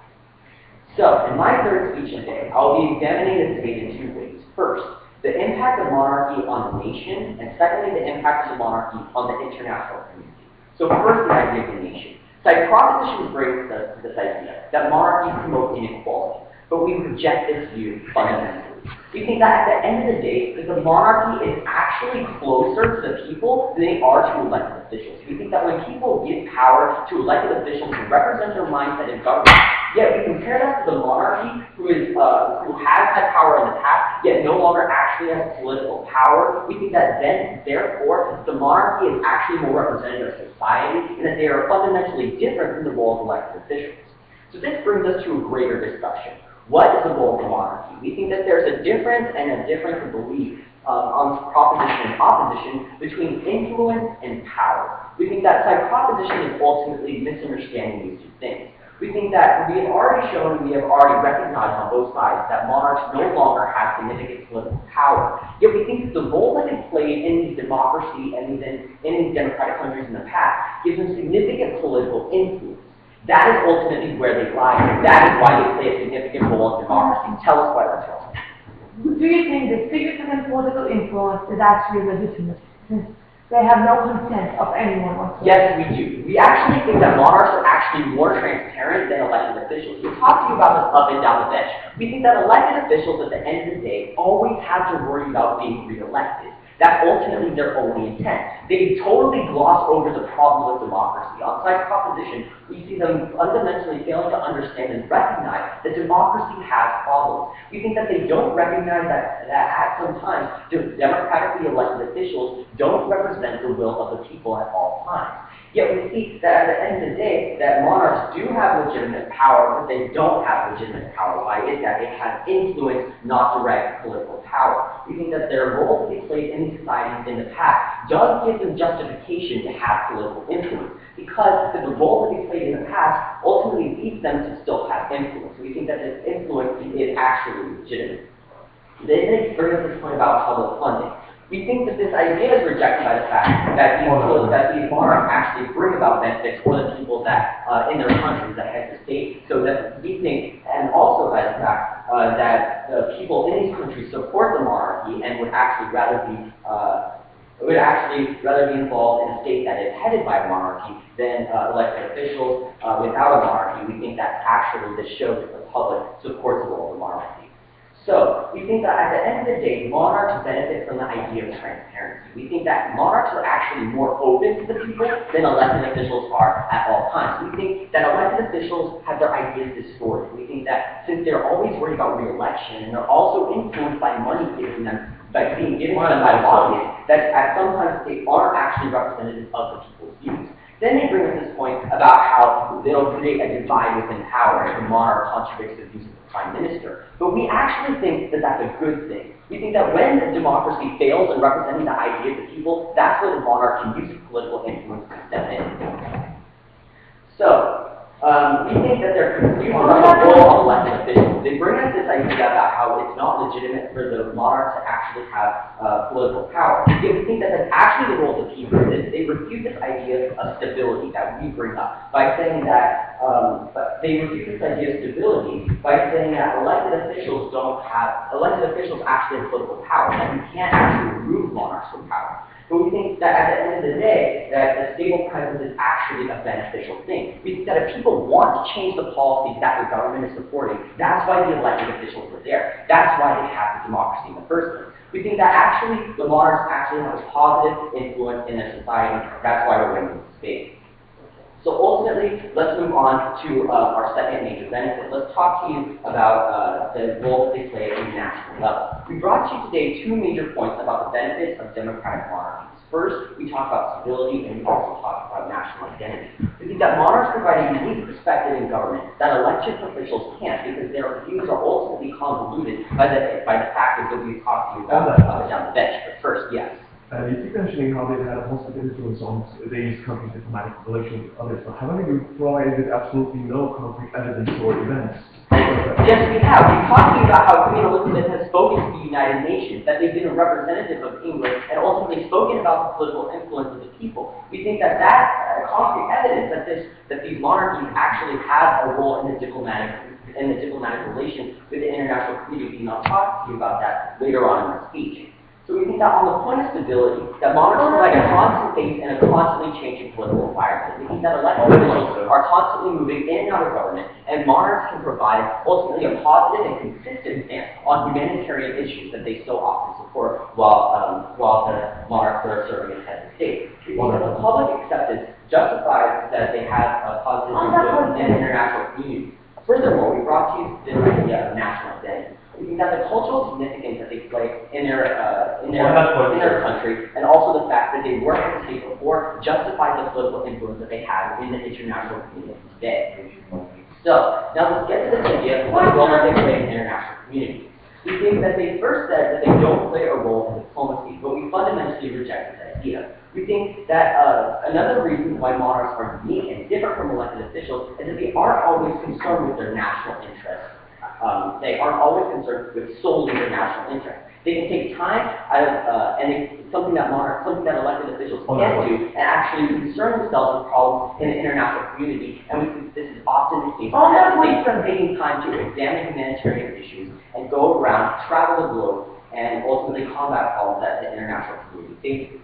So, in my third speech today, I'll be examining this debate in two ways. First, the impact of monarchy on the nation, and secondly, the impact of the monarchy on the international community. So first, the idea of the nation. Proposition brings us to this idea that monarchies promote inequality, but we reject this view fundamentally. We think that at the end of the day, that the monarchy is actually closer to the people than they are to elected officials. We think that when people give power to elected officials who represent their mindset in government, yet we compare that to the monarchy who has had power in the past, yet no longer actually has political power. We think that then, therefore, the monarchy is actually more representative of society, and that they are fundamentally different from the role of elected officials. So this brings us to a greater discussion. What is the role of the monarchy? We think that there's a difference of belief on proposition and opposition between influence and power. We think that proposition is ultimately misunderstanding these two things. We think that we have already shown and we have already recognized on both sides that monarchs no longer have significant political power. Yet we think that the role that they played in these democracy and in these democratic countries in the past gives them significant political influence. That is ultimately where they lie, and that is why they play a significant role in democracy. Tell us why that's wrong. Do you think that significant political influence is actually legitimate, since they have no consent of anyone whatsoever? Yes, we do. We actually think that monarchs are actually more transparent than elected officials. We talked to you about this up and down the bench. We think that elected officials, at the end of the day, always have to worry about being reelected. That's ultimately their only intent. They totally gloss over the problems of democracy. On proposition, we see them fundamentally failing to understand and recognize that democracy has problems. We think that they don't recognize that at some times, the democratically elected officials don't represent the will of the people at all times. Yet we see that at the end of the day, that monarchs do have legitimate power, but they don't have legitimate power. Why is that? They have influence, not direct political power. We think that their role that they played in societies in the past does give them justification to have political influence, because the role that they played in the past ultimately leads them to still have influence. We think that this influence is actually legitimate. Then they bring up this point about public funding. We think that this idea is rejected by the fact that these monarchs actually bring about benefits for the people that in their countries, that head the state. So that we think, and also by the fact that the people in these countries support the monarchy and would actually rather be involved in a state that is headed by a monarchy than elected officials without a monarchy. We think that actually this shows that the public supports the role of the monarchy. So, we think that at the end of the day, monarchs benefit from the idea of transparency. We think that monarchs are actually more open to the people than elected officials are at all times. We think that elected officials have their ideas distorted. We think that since they're always worried about re-election, and they're also influenced by money given them, by being given to them by lobbyists, that at sometimes they aren't actually representative of the people's views. Then they bring up this point about how they'll create a divide within power if the monarch contradicts the views of the prime minister. But we actually think that that's a good thing. We think that when democracy fails in representing the idea of the people, that's where the monarch can use political influence to step in. So, we think that they're confused about the role of elected officials. They bring us this idea about how it's not legitimate for the monarch to actually have political power. Yet we think that that's actually the role of the people. They refute this idea of stability that we bring up by saying that elected officials actually have political power, that you can't actually remove monarchs from power. But we think that at the end of the day, that a stable presence is actually a beneficial thing. We think that if people want to change the policies that the government is supporting, that's why the elected officials were there. That's why they have the democracy in the first place. We think that actually the monarchs actually have a positive influence in their society. That's why we're winning this debate. So ultimately, let's move on to our second major benefit. Let's talk to you about the role that they play at the national level. We brought to you today two major points about the benefits of democratic monarchies. First, we talked about stability, and we also talked about national identity. We think that monarchs provide a unique perspective in government that elected officials can't, because their views are ultimately convoluted by the factors that we've talked to you about down the bench. But first, yes. You keep mentioning how they've had a positive influence on these countries' diplomatic relations with others, but however, you provided absolutely no concrete evidence or events. Yes, we Yeah, we're talking about how Queen Elizabeth has spoken to the United Nations, that they've been a representative of England, and ultimately spoken about the political influence of the people. We think that that's concrete evidence that these monarchies actually have a role in the diplomatic relations with the international community, and I'll talk to you about that later on in my speech. So we think that on the point of stability, that monarchs provide a constant face in a constantly changing political environment. We think that elected officials are constantly moving in and out of government, and monarchs can provide ultimately a positive and consistent stance on humanitarian issues that they so often support while the monarchs are serving as head of state. We think that the public acceptance justifies that they have a positive influence in the international community. Furthermore, we brought to you this idea of national identity. We think that the cultural significance that they play in their country, and also the fact that they worked at the state before, justifies the political influence that they have in the international community today. So, now let's get to this idea of what role they play in the international community. We think that they first said that they don't play a role in diplomacy, but we fundamentally reject this idea. We think that another reason why monarchs are unique and different from elected officials is that they aren't always concerned with their national interests. They aren't always concerned with solely their national interests. They can take time out of, something that elected officials can't do, and actually concern themselves with problems in the international community. And we think this is often the case. States are taking time to examine humanitarian issues and go around, travel the globe, and ultimately combat problems that the international community faces.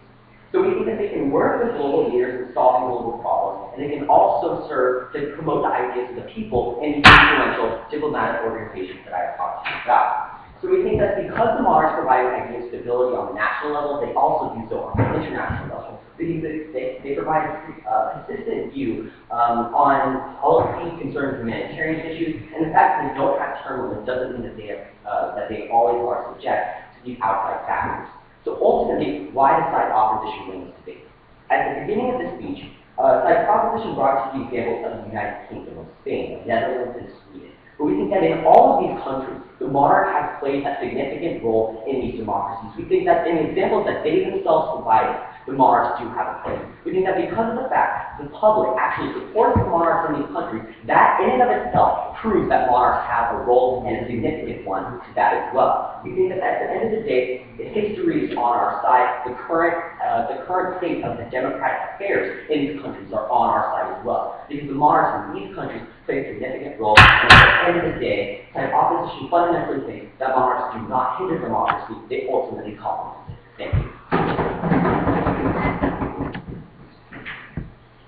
So we think that they can work with global leaders in solving global problems, and they can also serve to promote the ideas of the people in the influential diplomatic organizations that I have talked to you about. So we think that because the monarchs provide an idea of stability on the national level, they also do so on the international level. We think that they provide a consistent view on policy concerning humanitarian issues, and the fact that they don't have term limits doesn't mean that they always are subject to these outside factors. So ultimately, why does side opposition win this debate? At the beginning of the speech, side opposition brought to the examples of the United Kingdom, of Spain, the Netherlands, and Sweden. But we think that in all of these countries, the monarch has played a significant role in these democracies. We think that in the examples that they themselves provided, the monarchs do have a place. We think that because of the fact the public actually supports the monarchs in these countries, that in and of itself proves that monarchs have a role and a significant one to that as well. We think that at the end of the day, history is on our side. The current state of the democratic affairs in these countries are on our side as well. Because the monarchs in these countries play a significant role, and at the end of the day, opposition fundamentally thinks that monarchs do not hinder democracy, they ultimately complement it. Thank you.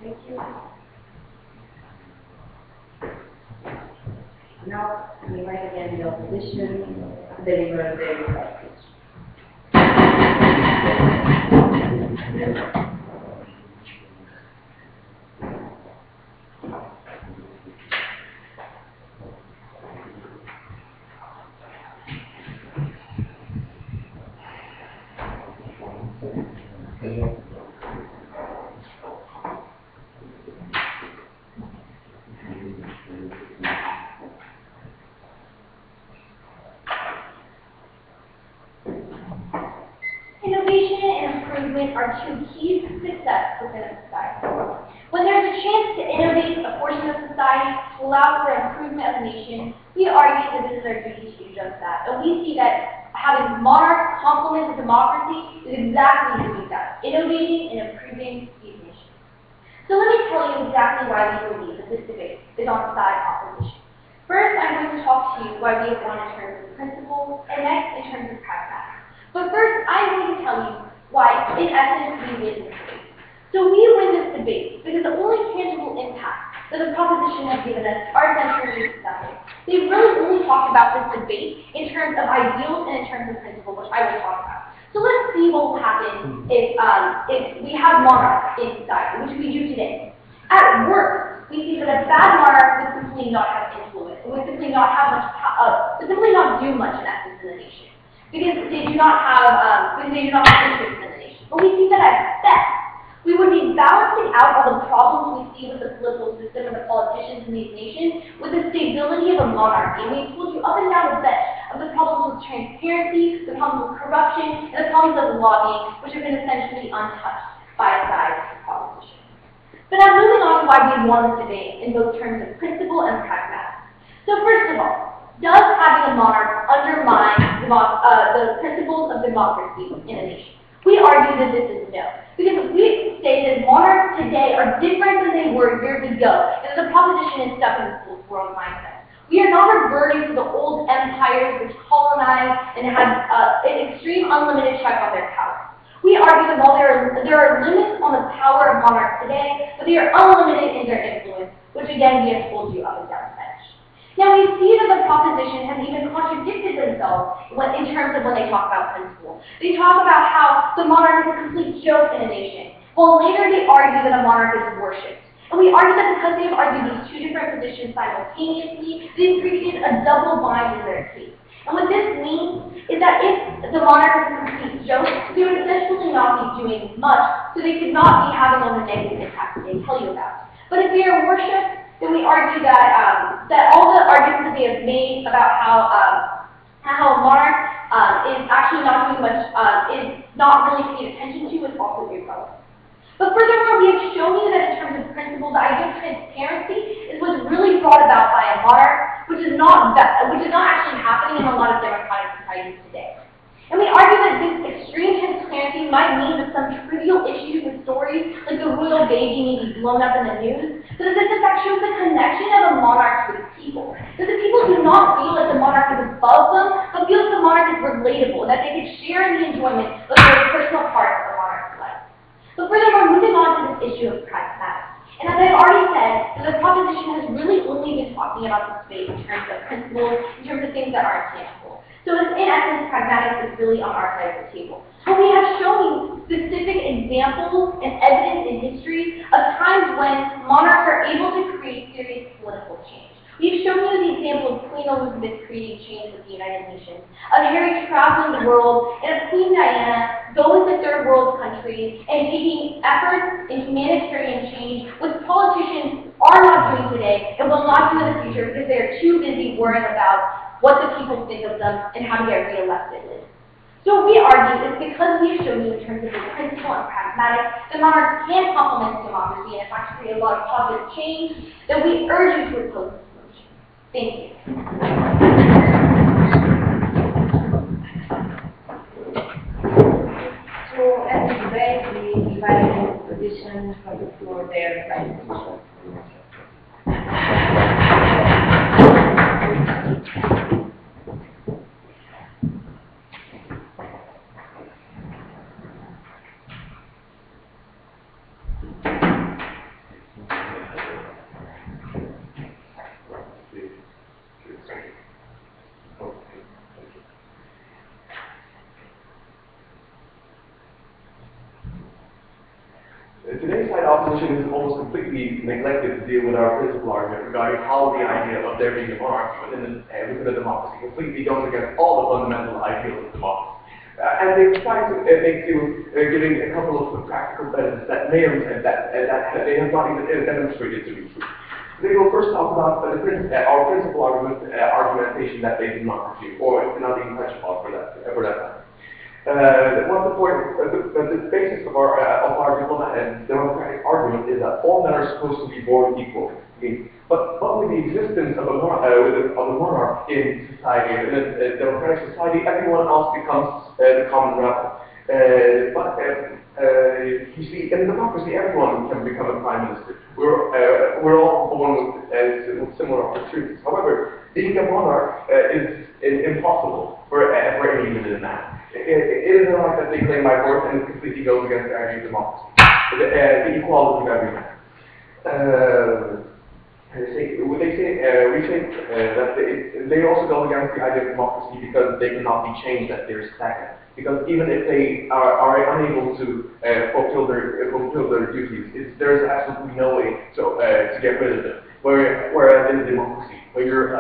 Thank you. Now, we invite again the opposition to deliver their message. Innovation and improvement are two keys to success within a society. When there's a chance to innovate a portion of society to allow for improvement of the nation, we argue that this is our duty to do just that. And we see that having monarchs complement the democracy is exactly doing that, innovating and improving these nations. So let me tell you exactly why we believe that this debate is on side opposition. First, I'm going to talk to you why we have won in terms of principles, and next in terms of pragmatics. But first, I'm going to tell you why, in essence, we win this debate. So we win this debate because the only tangible impact that the proposition has given us are essentially nothing. They really only talked about this debate in terms of ideals and in terms of principles, which I will talk about. So let's see what will happen if we have monarchs in society, which we do today. At worst, we see that a bad monarch would simply not have influence, would simply not have much, would simply not do much in essence in the nation. Because they do not have interest in the nation. But we see that at best, we would be balancing out all the problems we see with the political system and the politicians in these nations with the stability of a monarchy. And we told you up and down the bench of the problems with transparency, the problems with corruption, and the problems of lobbying, which have been essentially untouched by a side proposition. But now moving on to why we won this debate in both terms of principle and pragmatic. So first of all, does having democracy in a nation? We argue that this is no. Because we say that monarchs today are different than they were years ago, and the proposition is stuck in the world mindset. We are not reverting to the old empires which colonized and had an extreme unlimited check on their power. We argue that while there are limits on the power of monarchs today, but they are unlimited in their influence, which again we have told you up and down the bench. Now we see that the proposition has even contradicted themselves in terms of when they talk about principle. They talk about how the monarch is a complete joke in a nation, while later they argue that a monarch is worshipped. And we argue that because they have argued these two different positions simultaneously, they've created a double bind in their case. And what this means is that if the monarch is a complete joke, they would essentially not be doing much, so they could not be having all the negative impacts they tell you about. But if they are worshipped, then we argue that that all the arguments that they have made about how a monarch is actually not doing much, is not really paid attention to, is also irrelevant. But furthermore, we have shown you that in terms of principle, the idea of transparency is what's really brought about by a monarch, which is not actually happening in a lot of democratic societies today. And we argue that this extreme transparency might mean that some trivial issues and stories, like the royal baby, may be blown up in the news, but that this in fact shows the connection of a monarch with people. That the people do not feel like the monarch is above them, but feel that the monarch is relatable, that they can share in the enjoyment of very personal parts of the monarch's life. But furthermore, moving on to this issue of pragmatics. And as I've already said, the proposition has really only been talking about the space in terms of principles, in terms of things that are tangible. So in essence, pragmatics is really on our side of the table. But we have shown you specific examples and evidence in history of times when monarchs are able to create serious political change. We've shown you the example of Queen Elizabeth creating change with the United Nations, of Harry traveling the world, and of Queen Diana going to third world countries and taking efforts in humanitarian change, which politicians are not doing today and will not do in the future because they are too busy worrying about what the people think of them and how to get reelected. So we argue is because we have shown you in terms of the principle and pragmatic that monarchs can complement democracy and in fact create a lot of positive change, that we urge you to oppose this motion. Thank you. To end the debate, we invite the position from the floor there. Today's side opposition is almost completely neglected to deal with our principal argument regarding how the idea of there being a monarchy within a democracy completely goes against all the fundamental ideals of democracy. And they try to make you giving a couple of practical benefits that may or that they have not even demonstrated to be true. They will first talk about our principal argumentation that they did not refute, or did not even touch upon for that matter. What's the point? The basis of our democratic argument is that all men are supposed to be born equal. But with the existence of a monarch in society, in a democratic society, everyone else becomes the common rebel. You see, in a democracy, everyone can become a prime minister. We're all born with similar opportunities. However, being a monarch is impossible for any human man. It is a right that they claim by birth, and it completely goes against the idea of democracy. The equality of every man. We think that they also go against the idea of democracy because they cannot be changed, that they're stagnant. Because even if they are unable to fulfill their duties, there's absolutely no way to get rid of them. Whereas in democracy, when you're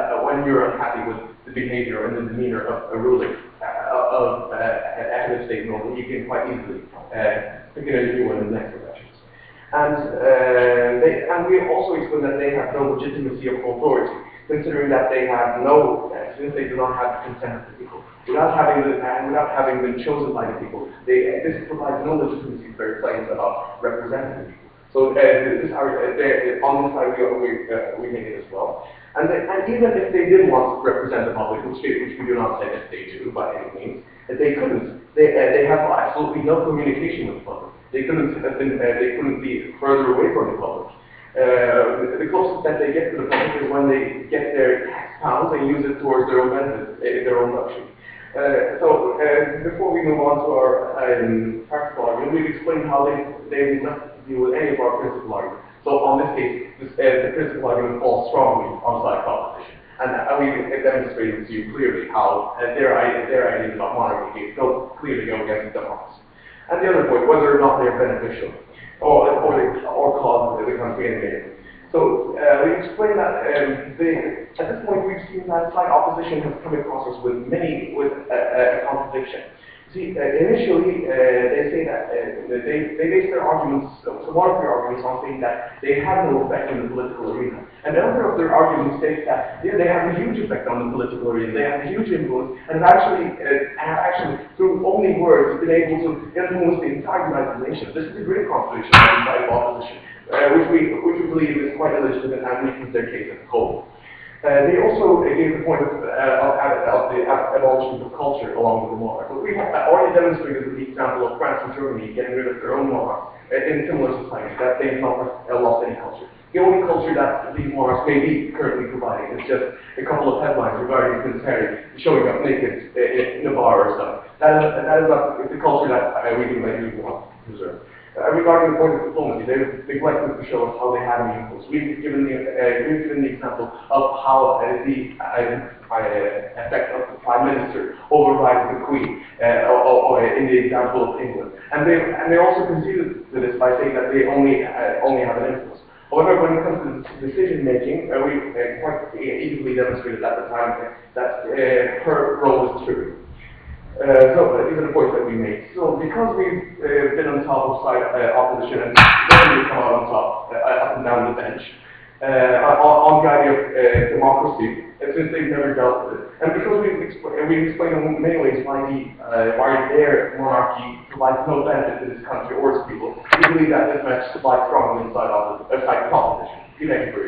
unhappy with the behavior and the demeanor of a ruler, of a state normal, you can quite easily pick a new one in the next elections. And we also explain that they have no legitimacy of authority, considering that they have since they do not have the consent of the people. Without having been chosen by the people, this provides no legitimacy to their claims about representing the people. So on this side we make it as well. And even if they did want to represent the public, which we do not say that they do by any means, they couldn't. They have absolutely no communication with the public. They couldn't be further away from the public. The closest that they get to the public is when they get their tax pounds and use it towards their own benefit, their own luxury. Before we move on to our practical argument, we've explained how they must deal with any of our principal arguments. So on this case, the principal argument falls strongly on side proposition. And we've demonstrated to you clearly how their ideas about monarchy don't clearly go against democracy. And the other point, whether or not they're beneficial or cause the country any gain. So we explained that at this point we've seen that side opposition has come across us with a contradiction. See, initially they say that they base their arguments, so one of their arguments on saying that they have no effect in the political arena. And another of their arguments states that they have a huge effect on the political arena, they have a huge influence, and have actually through only words been able to influence the entire United Nations. This is a great contradiction on the side of opposition, which we believe is quite illegitimate and weakens their case as a whole. They also gave the point of the abolition of culture along with the monarch. But we have already demonstrated with the example of France and Germany getting rid of their own monarchs in similar societies, that they've not lost any culture. The only culture that these monarchs may be currently providing is just a couple of headlines regarding Prince Harry showing up naked in a bar or something. That is not the culture that we want to preserve. Regarding the point of diplomacy, they've neglected to show us how they have any influence. We've given the example of how the effect of the Prime Minister overrides the Queen, or in the example of England. And they also conceded to this by saying that they only have an influence. However, when it comes to decision making, we quite easily demonstrated at the time that her role is trivial. So these are the points that we made. So because we've been on top of side opposition and then we come out on top, up and down the bench, on the idea of democracy, since they've never dealt with it, and because we've explained in many ways why their monarchy provides no benefit to this country or its people, we believe that this match lies strongly inside proposition. Thank you for your